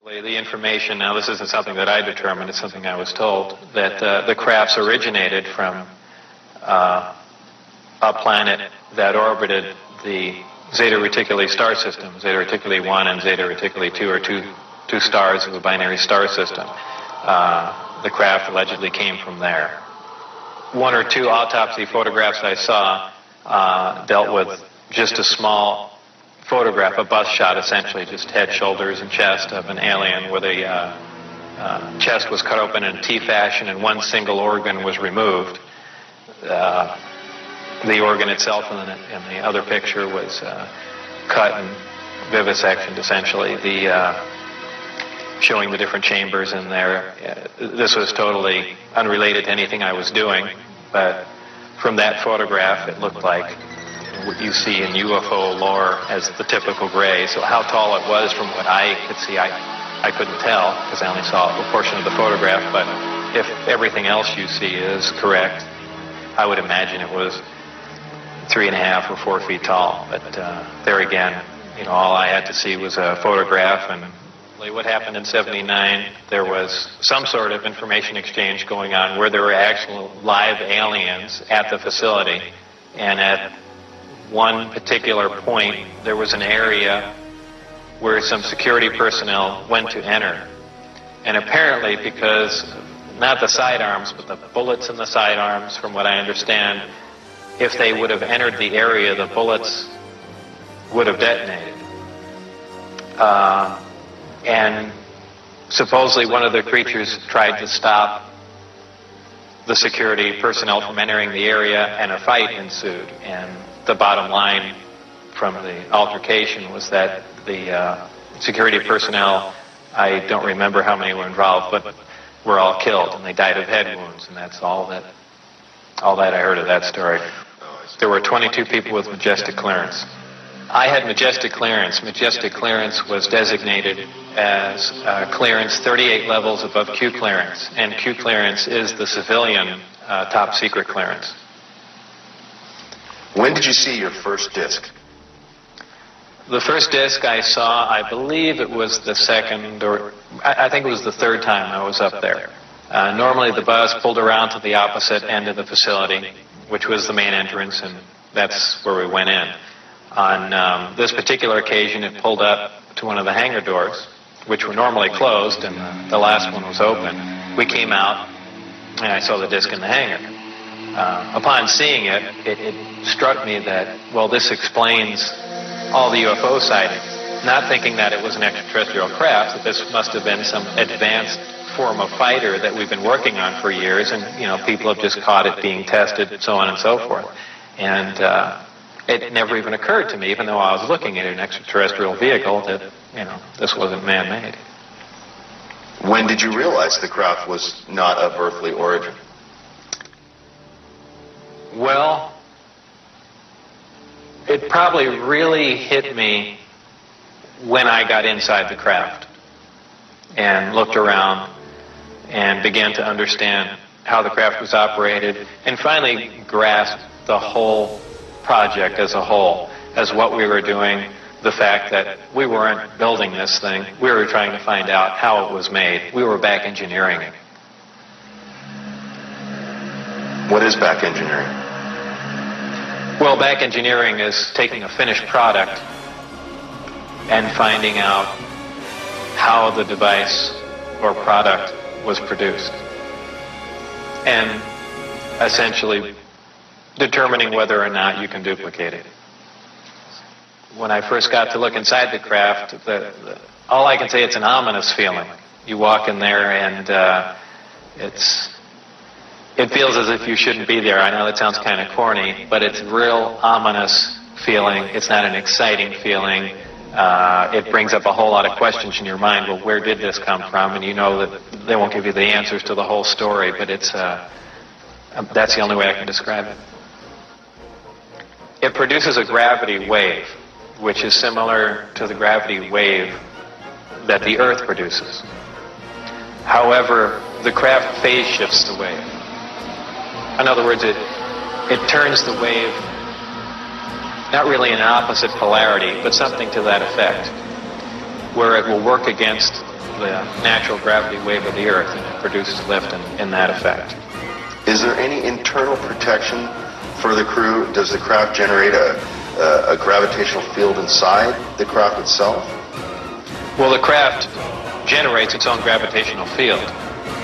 The information, now this isn't something that I determined, it's something I was told, that the crafts originated from a planet that orbited the Zeta Reticuli star system. Zeta Reticuli 1 and Zeta Reticuli 2 are two stars of a binary star system. The craft allegedly came from there. One or two autopsy photographs I saw dealt with just a small photograph, a bust shot essentially, just head, shoulders, and chest of an alien where the chest was cut open in a T fashion and one single organ was removed. The organ itself in the other picture was cut and vivisectioned essentially, showing the different chambers in there. This was totally unrelated to anything I was doing, but from that photograph it looked like what you see in UFO lore as the typical gray. So how tall it was from what I could see, I couldn't tell because I only saw a portion of the photograph, but if everything else you see is correct, I would imagine it was 3.5 or 4 feet tall. But there again, all I had to see was a photograph. And what happened in '79, there was some sort of information exchange going on where there were actual live aliens at the facility, and at one particular point there was an area where some security personnel went to enter, and apparently because not the sidearms but the bullets in the sidearms, from what I understand, if they would have entered the area, the bullets would have detonated. And supposedly one of the creatures tried to stop the security personnel from entering the area, and a fight ensued. And the bottom line from the altercation was that the security personnel, I don't remember how many were involved, but were all killed, and they died of head wounds, and that's all that I heard of that story. There were 22 people with majestic clearance. I had majestic clearance. Majestic clearance was designated as clearance 38 levels above Q clearance, and Q clearance is the civilian top secret clearance. When did you see your first disc? The first disc I saw, I believe it was the second, or I think it was the third time I was up there. Normally the bus pulled around to the opposite end of the facility, which was the main entrance, and that's where we went in. On this particular occasion, it pulled up to one of the hangar doors, which were normally closed, and the last one was open. We came out, and I saw the disc in the hangar. Upon seeing it, it struck me that, well, this explains all the UFO sightings. Not thinking that it was an extraterrestrial craft, that this must have been some advanced form of fighter that we've been working on for years, and people have just caught it being tested, so on and so forth. And it never even occurred to me, even though I was looking at an extraterrestrial vehicle, that this wasn't man-made. When did you realize the craft was not of earthly origin? Well, it probably really hit me when I got inside the craft and looked around and began to understand how the craft was operated, and finally grasped the whole project as a whole, as what we were doing, the fact that we weren't building this thing, we were trying to find out how it was made. We were back engineering it. What is back engineering? Well, back engineering is taking a finished product and finding out how the device or product was produced, and essentially determining whether or not you can duplicate it. When I first got to look inside the craft, all I can say, it's an ominous feeling. You walk in there and it feels as if you shouldn't be there. I know that sounds kind of corny, but it's a real ominous feeling. It's not an exciting feeling. It brings up a whole lot of questions in your mind. Well, where did this come from? And you know that they won't give you the answers to the whole story, but that's the only way I can describe it. It produces a gravity wave, which is similar to the gravity wave that the Earth produces. However, the craft phase shifts the wave. In other words, it turns the wave not really in an opposite polarity, but something to that effect, where it will work against the natural gravity wave of the Earth, and it produces lift in that effect. Is there any internal protection for the crew? Does the craft generate a gravitational field inside the craft itself? Well, the craft generates its own gravitational field.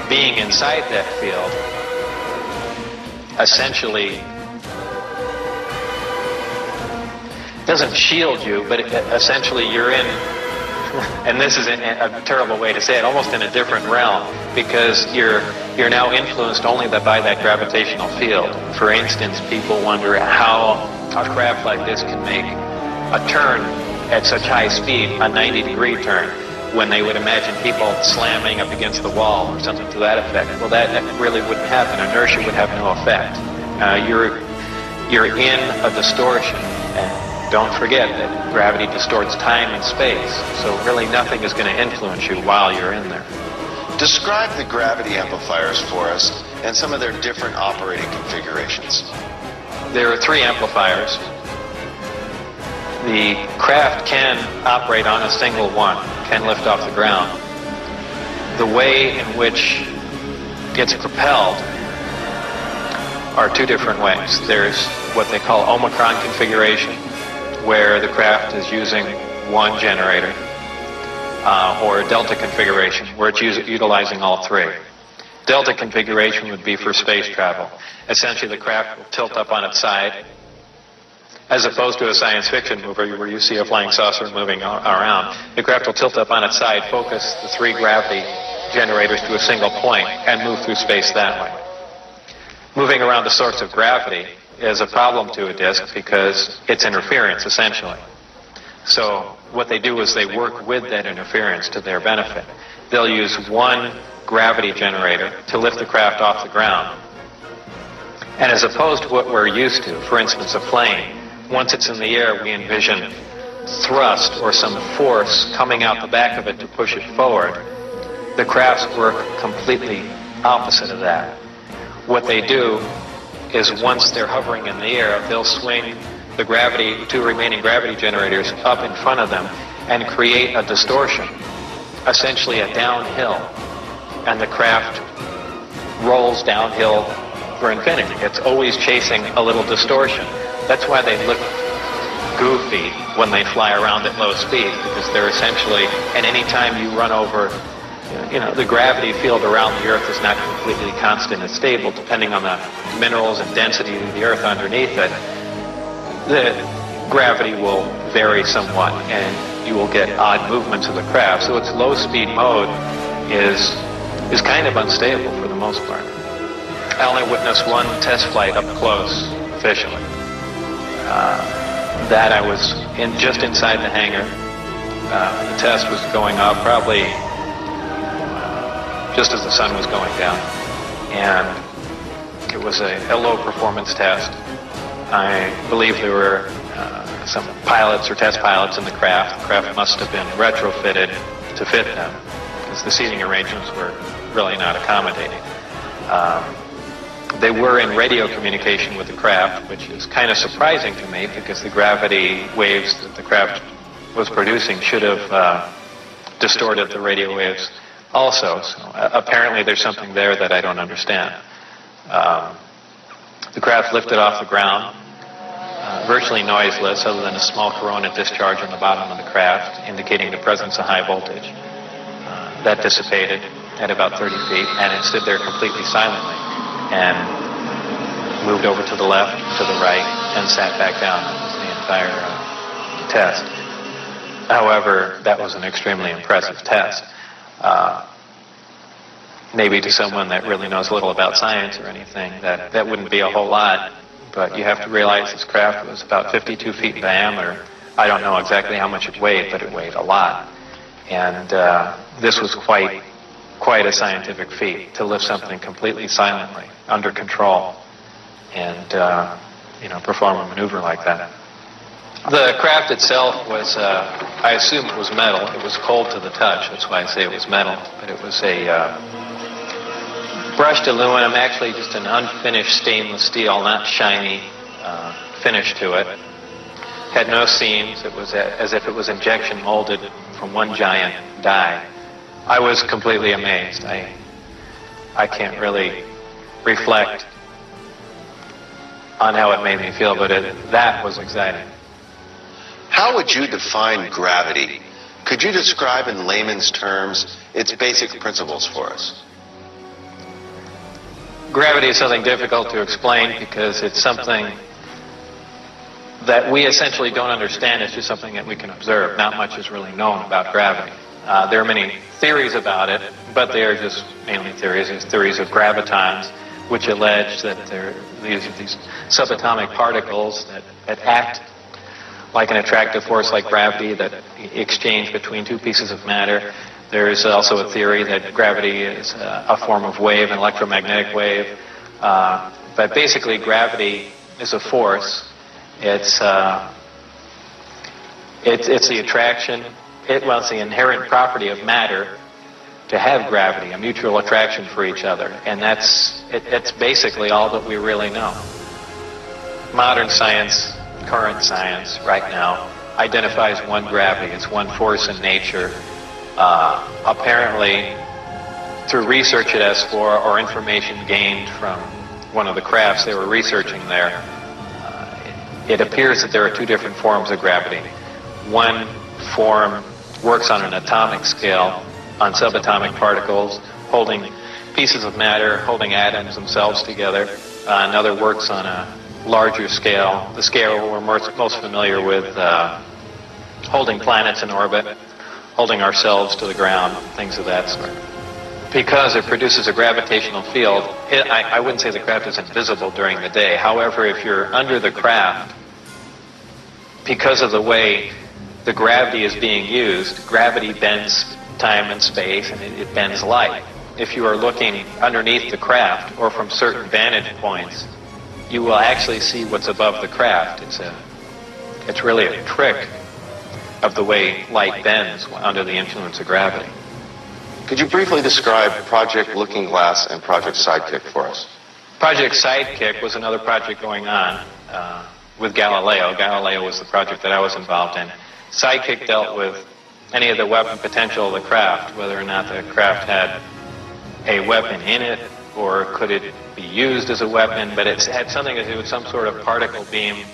Being inside that field essentially doesn't shield you, but essentially you're in, and this is a terrible way to say it, almost in a different realm, because you're now influenced only by that gravitational field. For instance, people wonder how a craft like this can make a turn at such high speed, a 90-degree turn, when they would imagine people slamming up against the wall or something to that effect. Well, that really wouldn't happen. Inertia would have no effect. You're in a distortion, and don't forget that gravity distorts time and space, so really nothing is going to influence you while you're in there. Describe the gravity amplifiers for us and some of their different operating configurations. There are 3 amplifiers. The craft can operate on a single one, can lift off the ground. The way in which it's propelled are 2 different ways. There's what they call Omicron configuration, where the craft is using one generator, or Delta configuration, where it's utilizing all 3. Delta configuration would be for space travel. Essentially, the craft will tilt up on its side, as opposed to a science fiction movie where you see a flying saucer moving around. The craft will tilt up on its side, focus the 3 gravity generators to a single point, and move through space that way. Moving around the source of gravity is a problem to a disk because it's interference, essentially. So what they do is they work with that interference to their benefit. They'll use one gravity generator to lift the craft off the ground. And as opposed to what we're used to, for instance, a plane, once it's in the air, we envision thrust or some force coming out the back of it to push it forward. The crafts work completely opposite of that. What they do is once they're hovering in the air, they'll swing the 2 remaining gravity generators up in front of them and create a distortion, essentially a downhill, and the craft rolls downhill for infinity. It's always chasing a little distortion. That's why they look goofy when they fly around at low speed, because they're essentially, and any time you run over, the gravity field around the Earth is not completely constant and stable, depending on the minerals and density of the Earth underneath it. The gravity will vary somewhat, and you will get odd movements of the craft. So its low-speed mode is kind of unstable for the most part. I only witnessed one test flight up close, officially. That I was just inside the hangar. The test was going up probably just as the sun was going down, and it was a low performance test. I believe there were some pilots or test pilots in the craft. The craft must have been retrofitted to fit them, because the seating arrangements were really not accommodating. They were in radio communication with the craft, which is kind of surprising to me, because the gravity waves that the craft was producing should have distorted the radio waves also. So apparently there's something there that I don't understand. The craft lifted off the ground, virtually noiseless, other than a small corona discharge on the bottom of the craft, indicating the presence of high voltage. That dissipated at about 30 feet, and it stood there completely silently, and moved over to the left, to the right, and sat back down. That was the entire test. However, that was an extremely impressive test. Maybe to someone that really knows little about science or anything, that wouldn't be a whole lot, but you have to realize this craft was about 52 feet in diameter. I don't know exactly how much it weighed, but it weighed a lot. And this was quite a scientific feat, to lift something completely silently, under control, and perform a maneuver like that. The craft itself was, I assume it was metal. It was cold to the touch, that's why I say it was metal. But it was a brushed aluminum, actually just an unfinished stainless steel, not shiny finish to it. Had no seams. It was as if it was injection molded from one giant die. I was completely amazed. I can't really reflect on how it made me feel, but that was exciting. How would you define gravity? Could you describe in layman's terms its basic principles for us? Gravity is something difficult to explain because it's something that we essentially don't understand. It's just something that we can observe. Not much is really known about gravity. There are many theories about it, but they are just mainly theories. There's theories of gravitons, which allege that these subatomic particles that act like an attractive force like gravity that exchange between two pieces of matter. There's also a theory that gravity is a form of wave, an electromagnetic wave. But basically, gravity is a force. It's the attraction. It's the inherent property of matter to have gravity, a mutual attraction for each other, and that's basically all that we really know. Modern science, current science, right now, identifies one gravity. It's one force in nature. Apparently, through research at S4 or information gained from one of the crafts they were researching there, it appears that there are two different forms of gravity. One form works on an atomic scale, on subatomic particles, holding pieces of matter, holding atoms themselves together. Another works on a larger scale, the scale we're most familiar with, holding planets in orbit, holding ourselves to the ground, things of that sort. Because it produces a gravitational field, I wouldn't say the craft is invisible during the day. However, if you're under the craft, because of the way the gravity is being used, gravity bends time and space, and it bends light. If you are looking underneath the craft or from certain vantage points, you will actually see what's above the craft. It's really a trick of the way light bends under the influence of gravity. Could you briefly describe Project Looking Glass and Project Sidekick for us? Project Sidekick was another project going on with Galileo. Galileo was the project that I was involved in. Sidekick dealt with any of the weapon potential of the craft, whether or not the craft had a weapon in it or could it be used as a weapon, but it had something to do with some sort of particle beam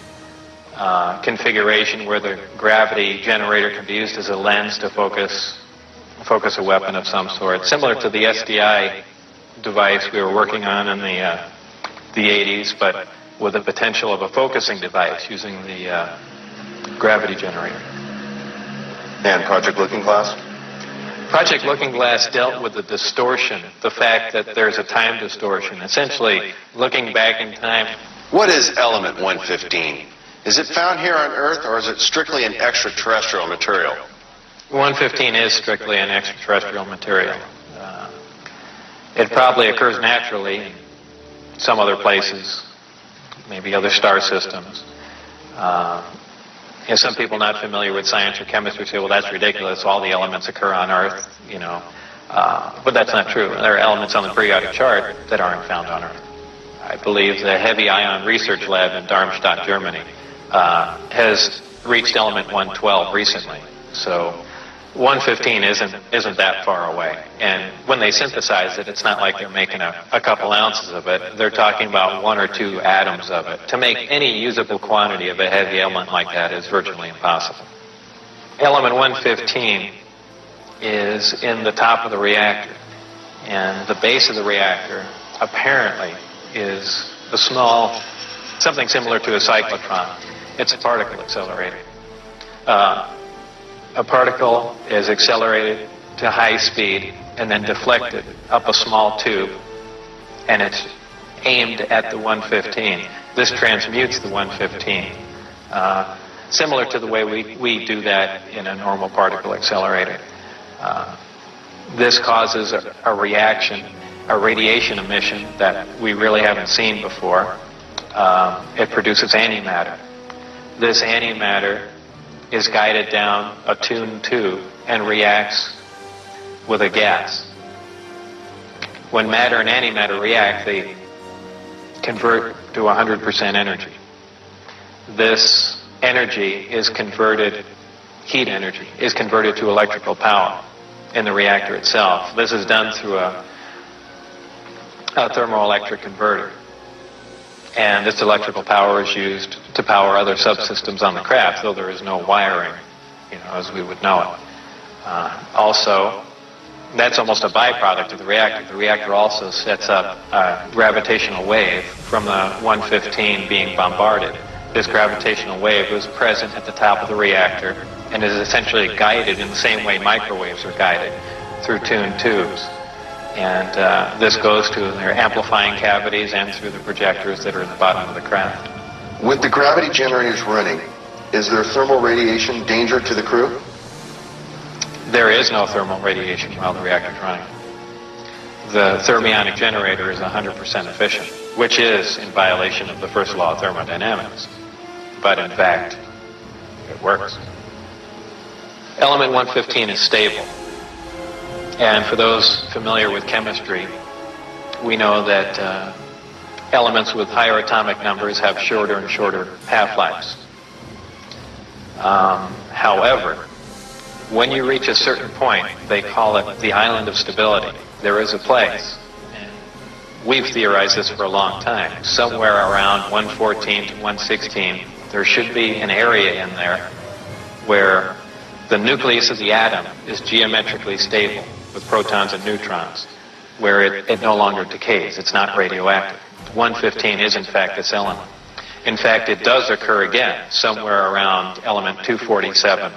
configuration where the gravity generator could be used as a lens to focus a weapon of some sort, similar to the SDI device we were working on in the 80s, but with the potential of a focusing device using the gravity generator. And Project Looking Glass? Project Looking Glass dealt with the distortion, the fact that there's a time distortion, essentially looking back in time. What is element 115? Is it found here on Earth, or is it strictly an extraterrestrial material? 115 is strictly an extraterrestrial material. It probably occurs naturally in some other places, maybe other star systems. Some people not familiar with science or chemistry say, well, that's ridiculous. All the elements occur on Earth, But that's not true. There are elements on the periodic chart that aren't found on Earth. I believe the Heavy Ion Research Lab in Darmstadt, Germany, has reached element 112 recently. So 115 isn't that far away. And when they synthesize it, it's not like they're making a couple ounces of it. They're talking about 1 or 2 atoms of it. To make any usable quantity of a heavy element like that is virtually impossible. Element 115 is in the top of the reactor. And the base of the reactor apparently is a small, something similar to a cyclotron. It's a particle accelerator. A particle is accelerated to high speed and then deflected up a small tube, and it's aimed at the 115. This transmutes the 115, similar to the way we do that in a normal particle accelerator. This causes a reaction, a radiation emission that we really haven't seen before. It produces antimatter. This antimatter is guided down a tuned tube and reacts with a gas. When matter and antimatter react, they convert to 100% energy. This energy is converted, heat energy, is converted to electrical power. in the reactor itself. This is done through a thermoelectric converter. And this electrical power is used to power other subsystems on the craft, though there is no wiring, as we would know it. Also, that's almost a byproduct of the reactor. The reactor also sets up a gravitational wave from the 115 being bombarded. This gravitational wave is present at the top of the reactor and is essentially guided in the same way microwaves are guided, through tuned tubes. And this goes to their amplifying cavities and through the projectors that are at the bottom of the craft. With the gravity generators running, is there thermal radiation danger to the crew? There is no thermal radiation while the reactor is running. The thermionic generator is 100% efficient, which is in violation of the first law of thermodynamics. But in fact, it works. Element 115 is stable. And for those familiar with chemistry, we know that elements with higher atomic numbers have shorter and shorter half-lives. However, when you reach a certain point, they call it the island of stability. There is a place, and we've theorized this for a long time, somewhere around 114 to 116, there should be an area in there where the nucleus of the atom is geometrically stable with protons and neutrons, where it no longer decays. It's not radioactive. 115 is in fact this element. In fact, it does occur again somewhere around element 247.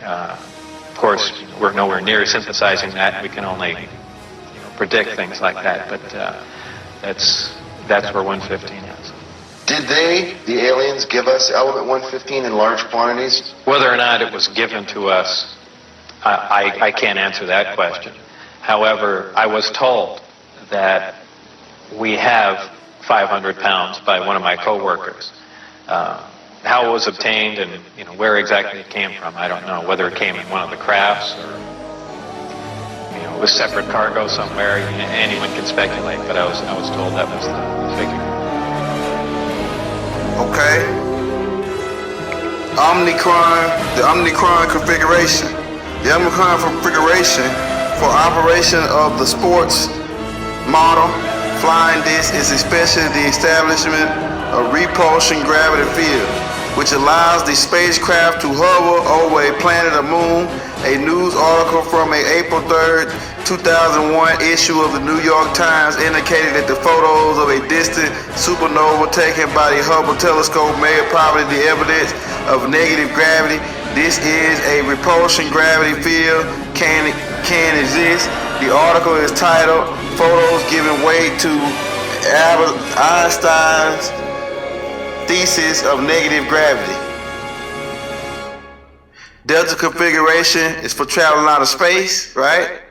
Of course, we're nowhere near synthesizing that. We can only predict things like that, but that's where 115 is. Did the aliens, give us element 115 in large quantities? Whether or not it was given to us, I can't answer that question. However, I was told that we have 500 pounds by one of my co-workers. How it was obtained and where exactly it came from, I don't know. Whether it came in one of the crafts or it was separate cargo somewhere, anyone can speculate. But I was told that was the figure. Okay. The Omicron configuration. The Omicron configuration for operation of the sports model flying disc is especially the establishment of repulsion gravity field, which allows the spacecraft to hover over a planet or moon. A news article from a April 3rd, 2001 issue of the New York Times indicated that the photos of a distant supernova taken by the Hubble telescope may have provided the evidence of negative gravity. This is a repulsion gravity field can exist. The article is titled "Photos Giving Way to Albert Einstein's Thesis of Negative Gravity." Delta configuration is for traveling out of space, right?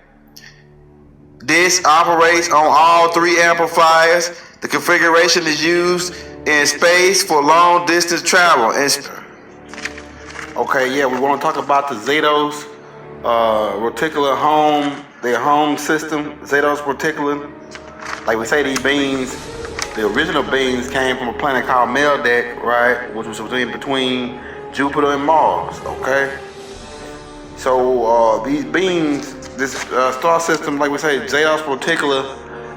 This operates on all three amplifiers. The configuration is used in space for long distance travel. Okay, yeah, we want to talk about the Zados reticular their home system, Zados reticular. Like we say, these beings, the original beings came from a planet called Meldeck, right, which was between Jupiter and Mars, okay? So these beings, this star system, like we say, Zados reticular,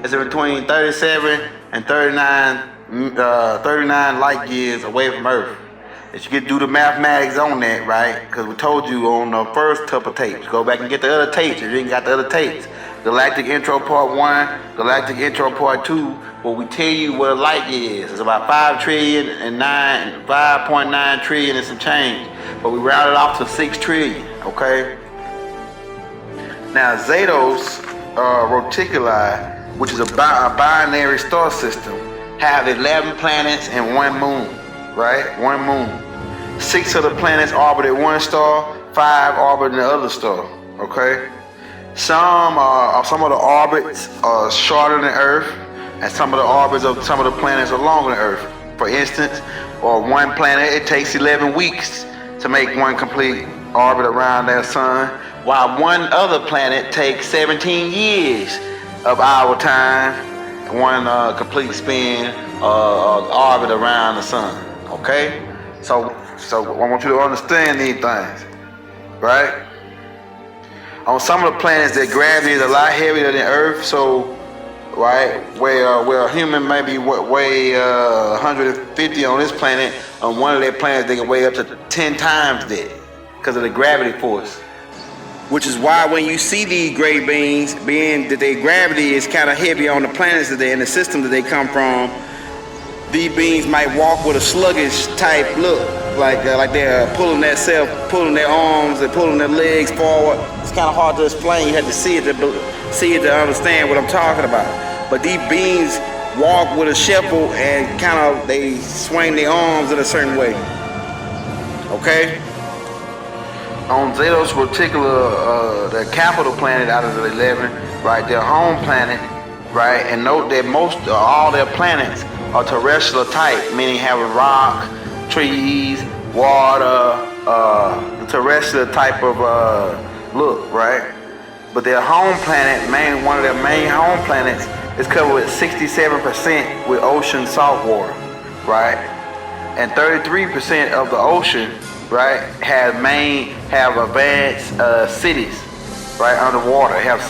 is in between 37 and 39 light years away from Earth. If you get do the mathematics on that, right? Because we told you on the first couple tapes, go back and get the other tapes if you ain't got the other tapes. Galactic Intro Part 1, Galactic Intro Part 2, where we tell you what a light year is. It's about 5.9 trillion and some change. But we rounded off to 6 trillion, okay? Now, Zados Reticuli, which is a binary star system, have 11 planets and 1 moon, right? 1 moon. 6 of the planets orbit at one star, 5 orbit in the other star, okay? Some of the orbits are shorter than Earth, and some of the orbits of some of the planets are longer than Earth. For instance, on one planet, it takes 11 weeks to make one complete orbit around their sun, while one other planet takes 17 years of our time, one complete spin orbit around the sun, okay? So I want you to understand these things, right? On some of the planets, their gravity is a lot heavier than Earth, so right where a human may be weigh 150 on this planet, on one of their planets they can weigh up to 10 times that because of the gravity force. Which is why when you see these great beings, being that their gravity is kind of heavy on the planets that they're in, the system that they come from, these beings might walk with a sluggish type look, like they're pulling their arms and pulling their legs forward. It's kind of hard to explain. You have to see it to understand what I'm talking about. But these beings walk with a shuffle and kind of they swing their arms in a certain way. Okay. On Xatos Reticula, the capital planet out of the 11, right, their home planet, right, and note that all their planets are terrestrial type, meaning having rock, trees, water, the terrestrial type of look, right? But their home planet, one of their main home planets, is covered with 67% with ocean salt water, right? And 33% of the ocean, right, have advanced cities, right, underwater. They have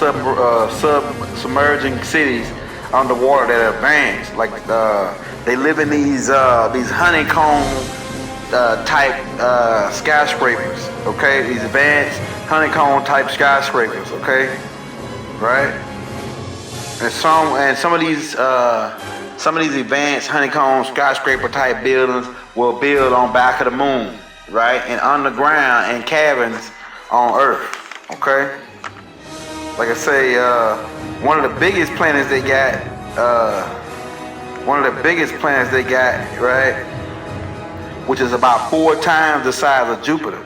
submerging cities underwater that are advanced. Like they live in these honeycomb type skyscrapers. Okay, these advanced honeycomb type skyscrapers. Okay, right. And some of these advanced honeycomb skyscraper type buildings will build on back of the moon, right, and underground in caverns on Earth. Okay. Like I say, one of the biggest planets they got, right, which is about 4 times the size of Jupiter,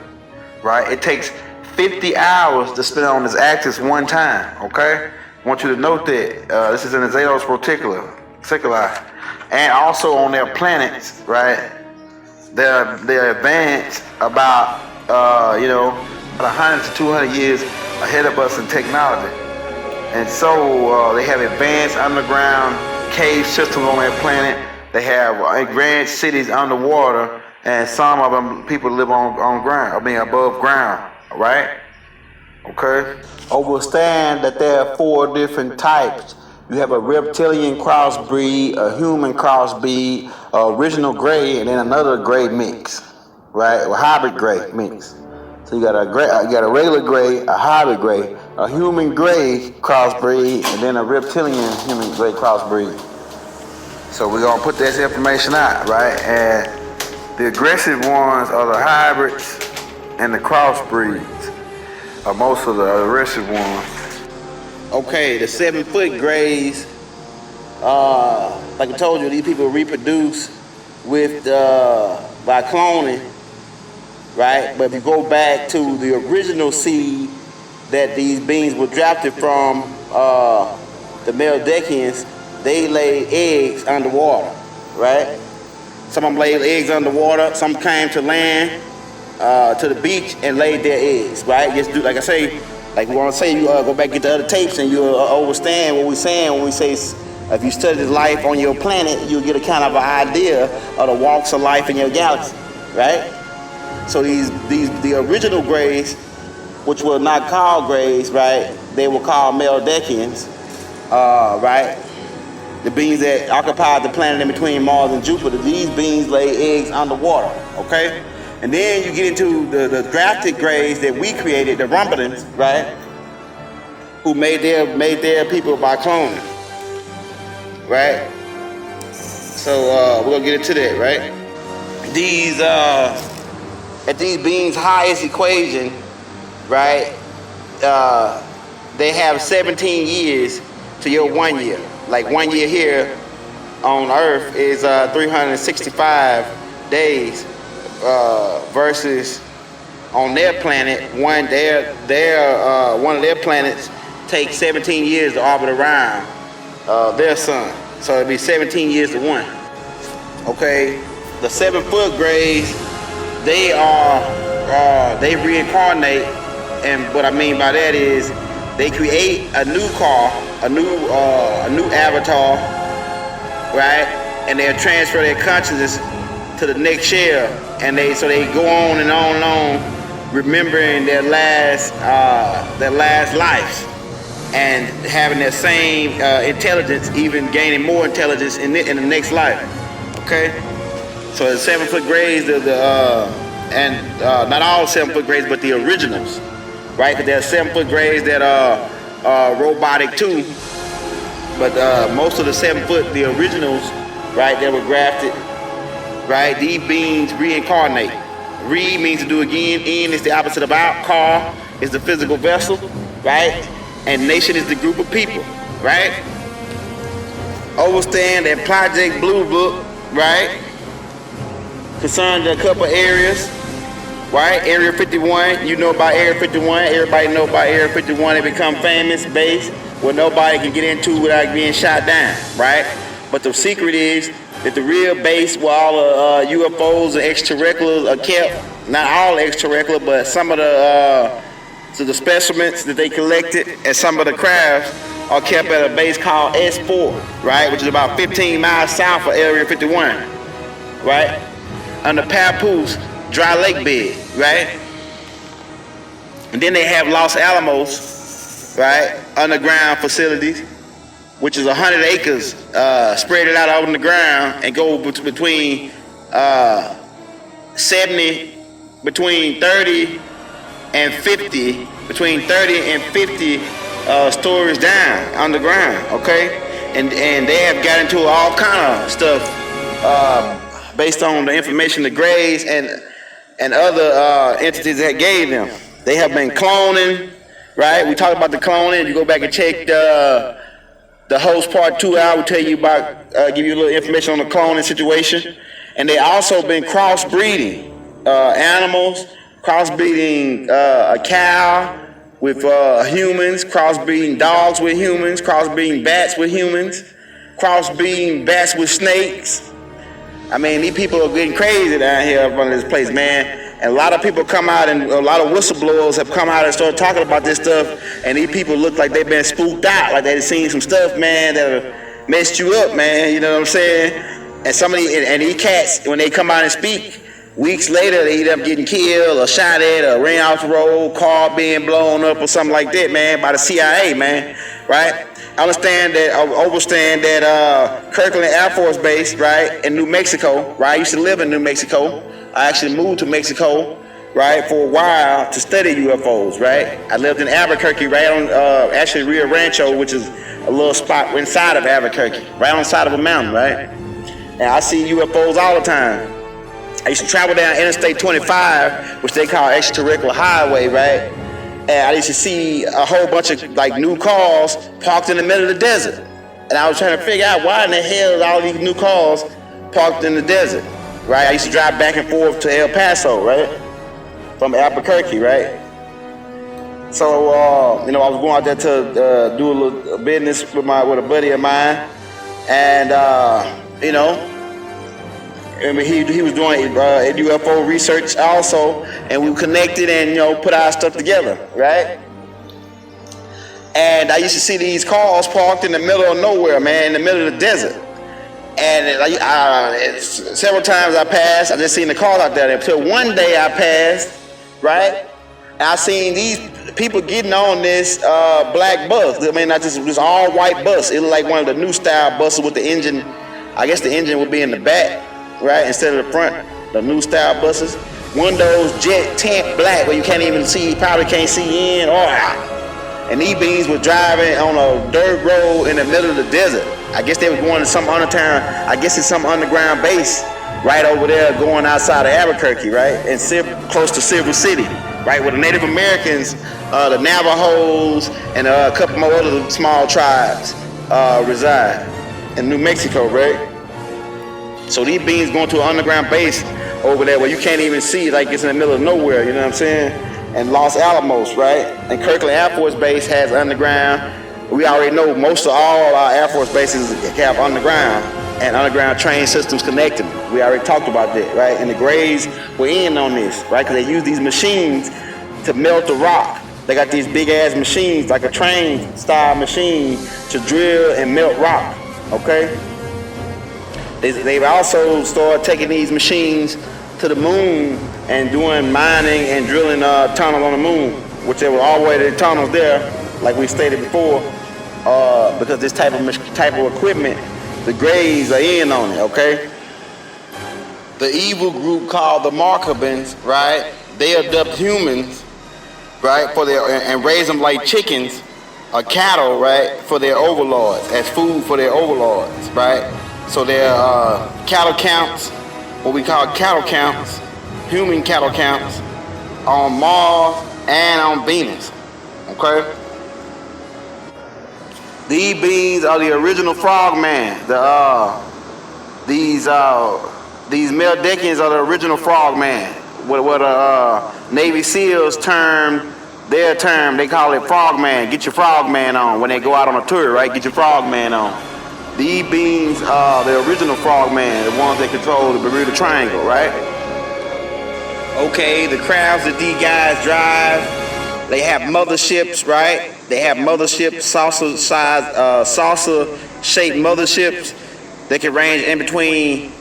right? It takes 50 hours to spin on this axis one time, okay? I want you to note that this is in the Xatos Reticuli, and also on their planets, right? They're advanced about 100 to 200 years ahead of us in technology, and so they have advanced underground cave systems on their planet. They have advanced cities underwater, and some of them people live on ground, above ground, right? Okay. Understand that there are 4 different types. You have a reptilian crossbreed, a human crossbreed, original gray, and then another gray mix, right? Or hybrid gray mix. So you got a regular gray, a hybrid gray, a human gray crossbreed, and then a reptilian human gray crossbreed. So we're gonna put this information out, right? And the aggressive ones are the hybrids and the crossbreeds. Most of the aggressive ones. Okay, the 7-foot grays, like I told you, these people reproduce with by cloning, right? But if you go back to the original seed that these beings were drafted from, the Meldekians, they lay eggs underwater, right? Some of them laid eggs underwater. Some came to land, to the beach, and laid their eggs, right? Just do, like I say, like we want to say, you go back and get the other tapes, and you'll understand what we're saying when we say, if you study life on your planet, you'll get a kind of an idea of the walks of life in your galaxy, right? So the original grays, which were not called grays, right? They were called Meldekians, right? The beings that occupied the planet in between Mars and Jupiter. These beings lay eggs underwater, okay? And then you get into the drafted grays that we created, the Rumblings, right? Who made their people by cloning, right? So we're gonna get into that, right? These at these beings' highest equation, right? They have 17 years to your 1 year. Like 1 year here on Earth is 365 days. Versus on their planet, one of their planets takes 17 years to orbit around their sun. So it'd be 17 years to 1. Okay, the 7-foot grays, they reincarnate, and what I mean by that is they create a new car, a new avatar, right? And they'll transfer their consciousness to the next shell, and they go on and on and on remembering their last lives and having that same intelligence, even gaining more intelligence in the next life. Okay, so the 7-foot grays, not all 7-foot grays, but the originals, right? Because there are 7-foot grays that are robotic too, but most of the 7-foot, the originals, right, that were grafted, right? These beings reincarnate. Re means to do again. In is the opposite of out. Car is the physical vessel, right? And nation is the group of people, right? Overstand that Project Blue Book, right? Concerned a couple areas, right? Area 51, you know about Area 51. Everybody know about Area 51. It become famous base where nobody can get into without being shot down, right? But the secret is that the real base where all the UFOs and extraterrestrials are kept, not all extraterrestrial, but some of the specimens that they collected and some of the crafts are kept at a base called S4, right, which is about 15 miles south of Area 51, right, under Papoose dry lake bed, right? And then they have Los Alamos, right, underground facilities, which is 100 acres, spread it out on the ground and go between 30 and 50, between 30 and 50 stories down underground, okay? And they have got into all kind of stuff based on the information the Greys and other entities that gave them. They have been cloning, right? We talked about the cloning. You go back and check the host part 2 out. We tell you about, give you a little information on the cloning situation. And they also been crossbreeding animals, crossbreeding a cow with humans, crossbreeding dogs with humans, crossbreeding bats with humans, crossbreeding bats with snakes. I mean, these people are getting crazy down here up under this place, man. And a lot of people come out, and a lot of whistleblowers have come out and started talking about this stuff. And these people look like they've been spooked out, like they've seen some stuff, man, that messed you up, man. You know what I'm saying? And these cats, when they come out and speak, weeks later they end up getting killed or shot at or ran off the road, car being blown up or something like that, man, by the CIA, man, right? I overstand that Kirkland Air Force Base, right, in New Mexico, right? I used to live in New Mexico. I actually moved to Mexico, right, for a while to study UFOs, right? I lived in Albuquerque, right on actually Rio Rancho, which is a little spot inside of Albuquerque, right on the side of a mountain, right? And I see UFOs all the time. I used to travel down Interstate 25, which they call Extraterrestrial Highway, right? And I used to see a whole bunch of like new cars parked in the middle of the desert. And I was trying to figure out why in the hell is all these new cars parked in the desert, right? I used to drive back and forth to El Paso, right? From Albuquerque, right? So, I was going out there to do a little business with a buddy of mine. And, he was doing UFO research also, and we connected and put our stuff together, right? And I used to see these cars parked in the middle of nowhere, man, in the middle of the desert. And several times I passed, I just seen the cars out there. Until one day I passed, right? And I seen these people getting on this black bus. I mean, not just this all white bus. It looked like one of the new style buses with the engine. I guess the engine would be in the back, right, instead of the front, the new style buses. Windows jet tint black where you can't even see, probably can't see in or out. And these beings were driving on a dirt road in the middle of the desert. I guess they were going to some underground, I guess it's some underground base right over there going outside of Albuquerque, right, and close to Silver City, right, where the Native Americans, the Navajos, and a couple more other small tribes reside in New Mexico, right? So these beings going to an underground base over there where you can't even see, like it's in the middle of nowhere, you know what I'm saying? And Los Alamos, right? And Kirkland Air Force Base has underground. We already know most of all our Air Force bases have underground and underground train systems connecting. We already talked about that, right? And the Greys were in on this, right? Because they use these machines to melt the rock. They got these big ass machines, like a train style machine, to drill and melt rock, okay? They've also started taking these machines to the moon and doing mining and drilling tunnels on the moon, which there were already tunnels there, like we stated before, because this type of equipment, the Greys are in on it, okay? The evil group called the Motherships, right? They abduct humans, right, and raise them like chickens or cattle, right, for their overlords, as food for their overlords, right? So their cattle counts, what we call cattle counts, human cattle counts, on Mars and on Venus, okay? These beings are the original frogman. These Meldekians are the original frogman. What Navy SEALs their term, they call it frogman. Get your frogman on when they go out on a tour, right? Get your frogman on. These beings are the original frogman, the ones that control the Bermuda Triangle, right? Okay, the crafts that these guys drive, they have motherships, right? They have motherships, saucer-shaped motherships. They can range in between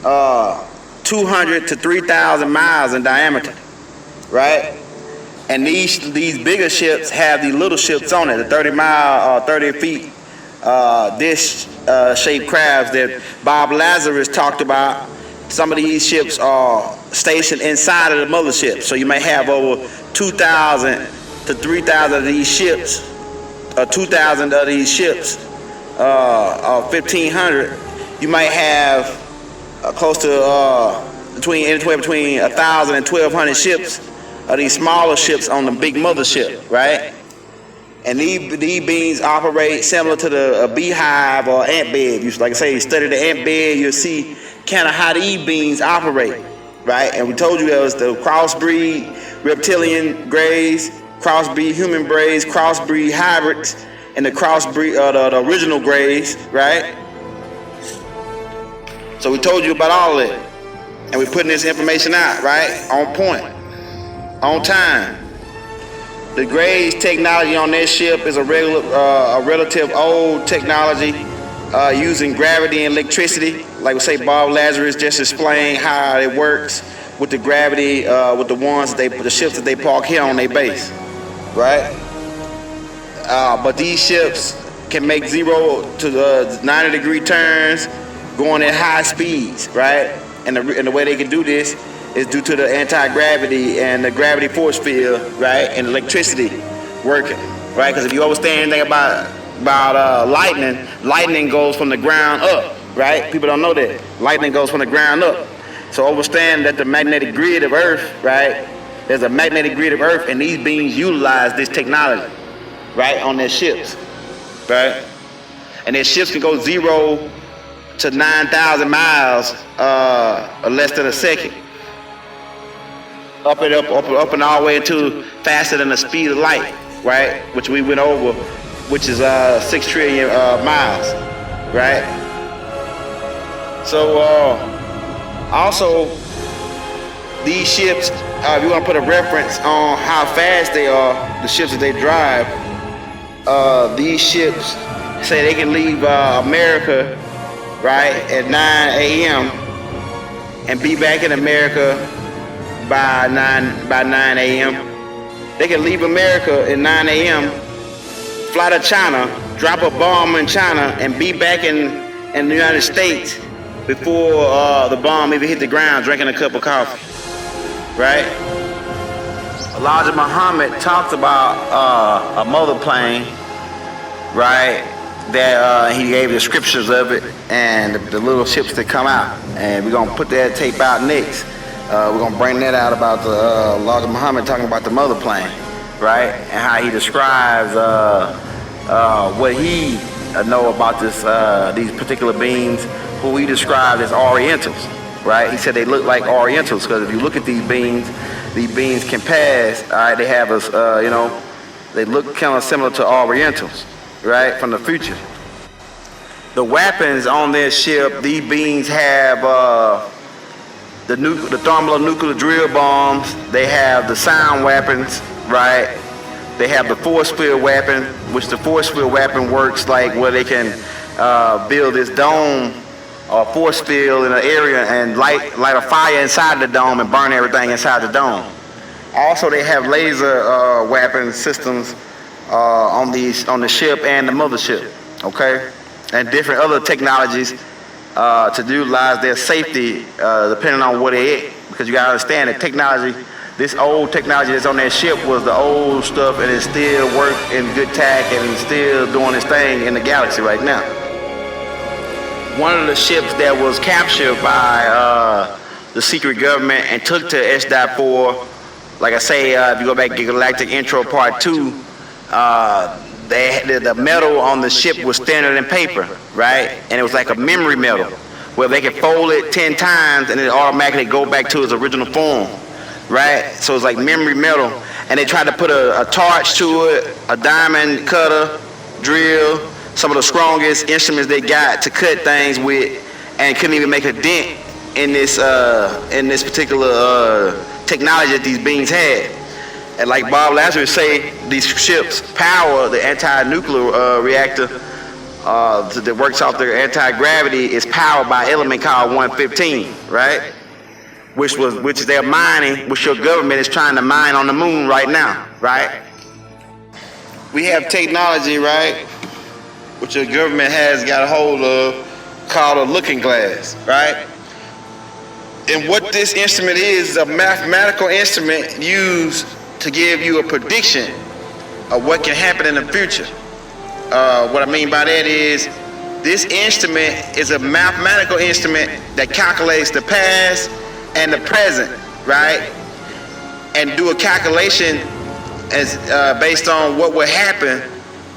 200 to 3,000 miles in diameter, right? And these bigger ships have these little ships on it, the 30 feet dish-shaped crabs that Bob Lazar has talked about. Some of these ships are stationed inside of the mothership, so you may have over 2,000 to 3,000 of these ships, 2,000 of these ships, or 1,500. You might have close to between 1,000 and 1,200 ships of these smaller ships on the big mothership, right? And these beings operate similar to the beehive or ant bed. Like I say, you study the ant bed, you'll see kind of how these beings operate, right? And we told you there was the crossbreed reptilian greys, crossbreed human greys, crossbreed hybrids, and the crossbreed the original greys, right? So we told you about all of it, and we're putting this information out, right? On point, on time. The Greys technology on this ship is a relative old technology using gravity and electricity. Like we say, Bob Lazarus just explained how it works with the gravity with the ships that they park here on their base, right? But these ships can make 0 to 90-degree turns, going at high speeds, right? And the way they can do this is due to the anti-gravity and the gravity force field, right? And electricity working, right? Because if you understand anything about lightning goes from the ground up, right? People don't know that. Lightning goes from the ground up. So understand that the magnetic grid of Earth, right? There's a magnetic grid of Earth, and these beings utilize this technology, right? On their ships, right? And their ships can go 0 to 9,000 miles less than a second. Up and all the way into faster than the speed of light, right? Which we went over, which is 6 trillion miles, right? So also these ships, if you want to put a reference on how fast they are, the ships that they drive, these ships say they can leave America, right, at 9 a.m. and be back in America by 9 a.m. They can leave America at 9 a.m., fly to China, drop a bomb in China, and be back in the United States before the bomb even hit the ground, drinking a cup of coffee, right? Elijah Muhammad talks about a mother plane, right? That he gave the scriptures of it and the little ships that come out, and we're gonna put that tape out next. We're gonna bring that out about the Elijah Muhammad talking about the mother plane, right? And how he describes what he know about these particular beings, who he described as Orientals, right? He said they look like Orientals because if you look at these beings can pass. All right, they have us, they look kind of similar to Orientals, right, from the future. The weapons on their ship, these beings have the thermonuclear drill bombs. They have the sound weapons, right? They have the force field weapon, which the force field weapon works like where they can build this dome or force field in an area and light a fire inside the dome and burn everything inside the dome. Also, they have laser weapon systems on the ship and the mothership, okay, and different other technologies to utilize their safety depending on what they at. Because you gotta understand that technology, this old technology that's on that ship was the old stuff, and it still works in good tack and it's still doing its thing in the galaxy right now. One of the ships that was captured by the secret government and took to S.4, like I say, if you go back to Galactic Intro Part 2, the metal on the ship was thinner than paper, right? And it was like a memory metal, where they could fold it 10 times and it automatically go back to its original form, right? So it's like memory metal. And they tried to put a torch to it, a diamond cutter, drill, some of the strongest instruments they got to cut things with, and couldn't even make a dent in this particular technology that these beings had. And like Bob Lazar say, these ships power the anti-nuclear reactor that works off their anti-gravity is powered by an element called 115, right? Which they're mining, which your government is trying to mine on the moon right now, right? We have technology, right, which your government has got a hold of, called a looking glass, right? And what this instrument is a mathematical instrument used to give you a prediction of what can happen in the future. What I mean by that is, this instrument is a mathematical instrument that calculates the past and the present, right? And do a calculation as based on what would happen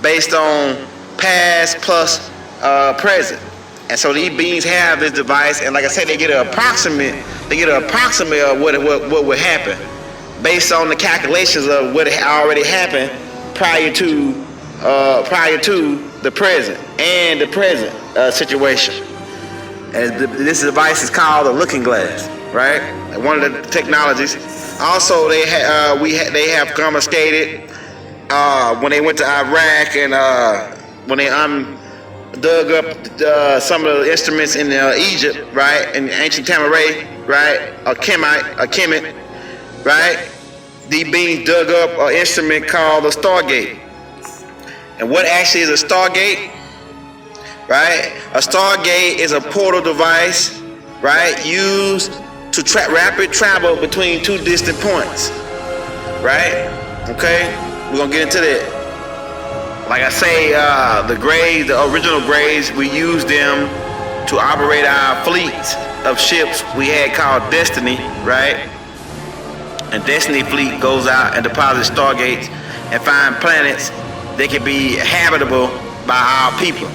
based on past plus present. And so these beings have this device, and like I said, they get an approximate of what would happen based on the calculations of what already happened prior to the present and the present situation. And this device is called a looking glass, right? And one of the technologies. Also, they have confiscated when they went to Iraq and when they dug up some of the instruments in Egypt, right, in ancient Tamaray, right, a Kemet, right. These beings dug up an instrument called a Stargate. And what actually is a Stargate? Right? A Stargate is a portal device, right, used to rapid travel between two distant points. Right? Okay? We're gonna get into that. Like I say, the original graves, we used them to operate our fleets of ships we had called Destiny, right? And Destiny fleet goes out and deposits Stargates and find planets that can be habitable by our people.